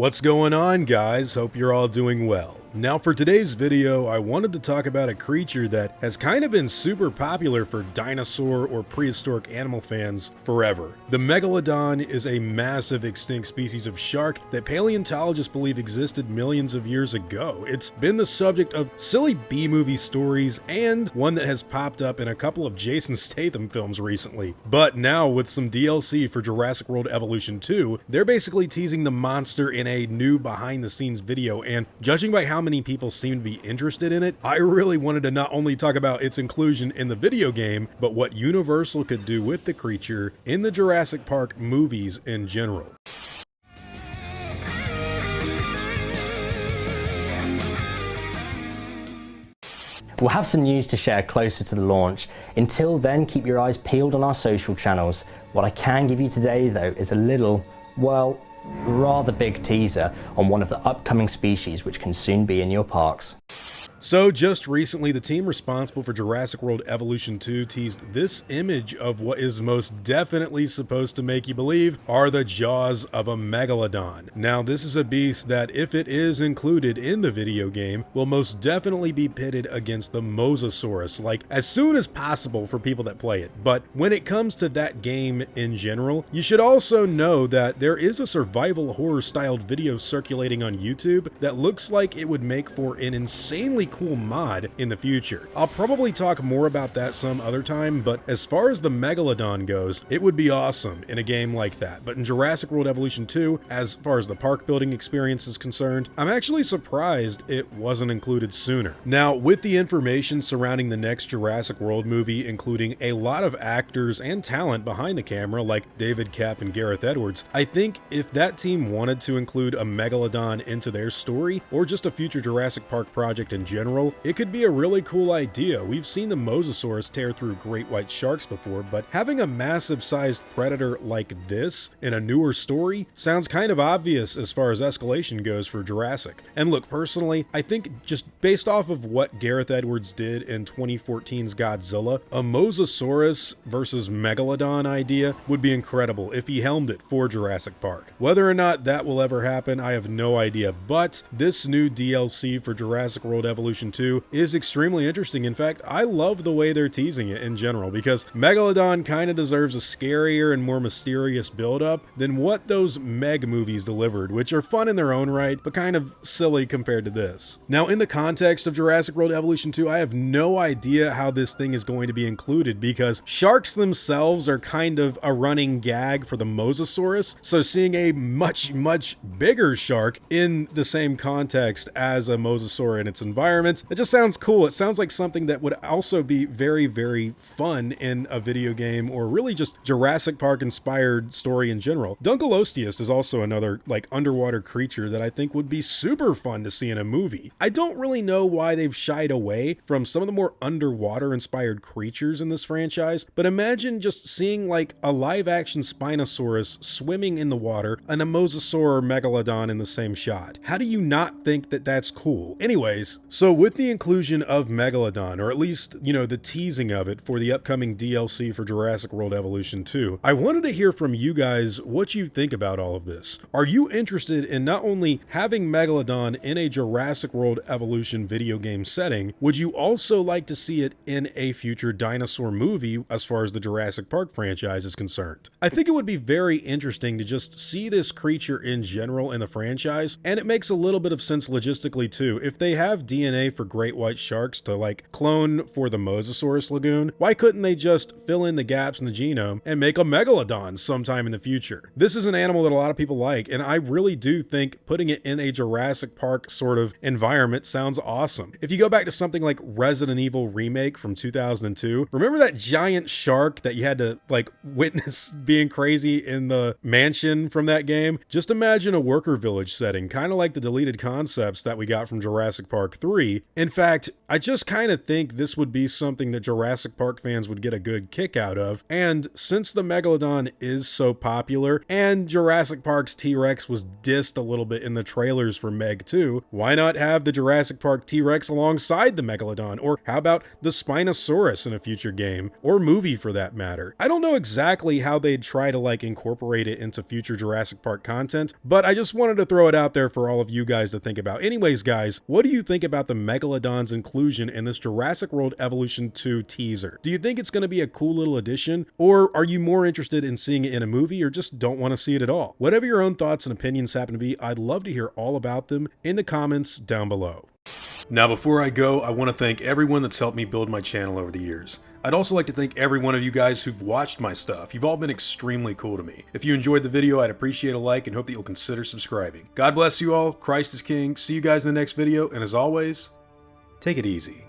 What's going on, guys? Hope you're all doing well. Now for today's video, I wanted to talk about a creature that has kind of been super popular for dinosaur or prehistoric animal fans forever. The Megalodon is a massive extinct species of shark that paleontologists believe existed millions of years ago. It's been the subject of silly B-movie stories and one that has popped up in a couple of Jason Statham films recently. But now with some DLC for Jurassic World Evolution 2, they're basically teasing the monster in a new behind-the-scenes video, and judging by how many people seem to be interested in it, I really wanted to not only talk about its inclusion in the video game, but what Universal could do with the creature in the Jurassic Park movies in general. We'll have some news to share closer to the launch. Until then, keep your eyes peeled on our social channels. What I can give you today, though, is a little, well, rather big teaser on one of the upcoming species which can soon be in your parks. So just recently, the team responsible for Jurassic World Evolution 2 teased this image of what is most definitely supposed to make you believe are the jaws of a Megalodon. Now, this is a beast that, if it is included in the video game, will most definitely be pitted against the Mosasaurus, like as soon as possible for people that play it. But when it comes to that game in general, you should also know that there is a survival horror styled video circulating on YouTube that looks like it would make for an insanely cool mod in the future. I'll probably talk more about that some other time, but as far as the Megalodon goes, it would be awesome in a game like that. But in Jurassic World Evolution 2, as far as the park building experience is concerned, I'm actually surprised it wasn't included sooner. Now, with the information surrounding the next Jurassic World movie, including a lot of actors and talent behind the camera like David Koepp and Gareth Edwards, I think if that team wanted to include a Megalodon into their story, or just a future Jurassic Park project in general, it could be a really cool idea. We've seen the Mosasaurus tear through great white sharks before, but having a massive sized predator like this in a newer story sounds kind of obvious as far as escalation goes for Jurassic. And look, personally, I think just based off of what Gareth Edwards did in 2014's Godzilla, a Mosasaurus versus Megalodon idea would be incredible if he helmed it for Jurassic Park. Whether or not that will ever happen, I have no idea, but this new DLC for Jurassic World Evolution 2 is extremely interesting. In fact, I love the way they're teasing it in general, because Megalodon kind of deserves a scarier and more mysterious build-up than what those Meg movies delivered, which are fun in their own right, but kind of silly compared to this. Now, in the context of Jurassic World Evolution 2, I have no idea how this thing is going to be included, because sharks themselves are kind of a running gag for the Mosasaurus, so seeing a much bigger shark in the same context as a mosasaur in its environment, it just sounds cool. It sounds like something that would also be very fun in a video game, or really just Jurassic Park inspired story in general. Dunkleosteus is also another like underwater creature that I think would be super fun to see in a movie. I don't really know why they've shied away from some of the more underwater inspired creatures in this franchise, but imagine just seeing like a live action Spinosaurus swimming in the water and a Mosasaur or Megalodon in the same shot. How do you not think that that's cool? Anyways, so with the inclusion of Megalodon, or at least, you know, the teasing of it for the upcoming DLC for Jurassic World Evolution 2, I wanted to hear from you guys what you think about all of this. Are you interested in not only having Megalodon in a Jurassic World Evolution video game setting, would you also like to see it in a future dinosaur movie as far as the Jurassic Park franchise is concerned? I think it would be very interesting to just see this creature in general in the franchise, and it makes a little bit of sense logistically too. If they have DNA for great white sharks to like clone for the Mosasaurus lagoon, why couldn't they just fill in the gaps in the genome and make a Megalodon sometime in the future? This is an animal that a lot of people like, and I really do think putting it in a Jurassic Park sort of environment sounds awesome. If you go back to something like Resident Evil Remake from 2002, remember that giant shark that you had to like witness being crazy in the mansion from that game? Just imagine a worker village setting, kind of like the deleted concepts that we got from Jurassic Park 3, agree. In fact, I just kind of think this would be something that Jurassic Park fans would get a good kick out of, and since the Megalodon is so popular, and Jurassic Park's T-Rex was dissed a little bit in the trailers for Meg 2, why not have the Jurassic Park T-Rex alongside the Megalodon? Or how about the Spinosaurus in a future game, or movie for that matter? I don't know exactly how they'd try to incorporate it into future Jurassic Park content, but I just wanted to throw it out there for all of you guys to think about. Anyways, guys, what do you think about the Megalodon's inclusion in this Jurassic World Evolution 2 teaser? Do you think it's going to be a cool little addition, or are you more interested in seeing it in a movie, or just don't want to see it at all? Whatever your own thoughts and opinions happen to be, I'd love to hear all about them in the comments down below. Now, before I go, I want to thank everyone that's helped me build my channel over the years. I'd also like to thank every one of you guys who've watched my stuff. You've all been extremely cool to me. If you enjoyed the video, I'd appreciate a like and hope that you'll consider subscribing. God bless you all. Christ is King. See you guys in the next video, and as always, take it easy.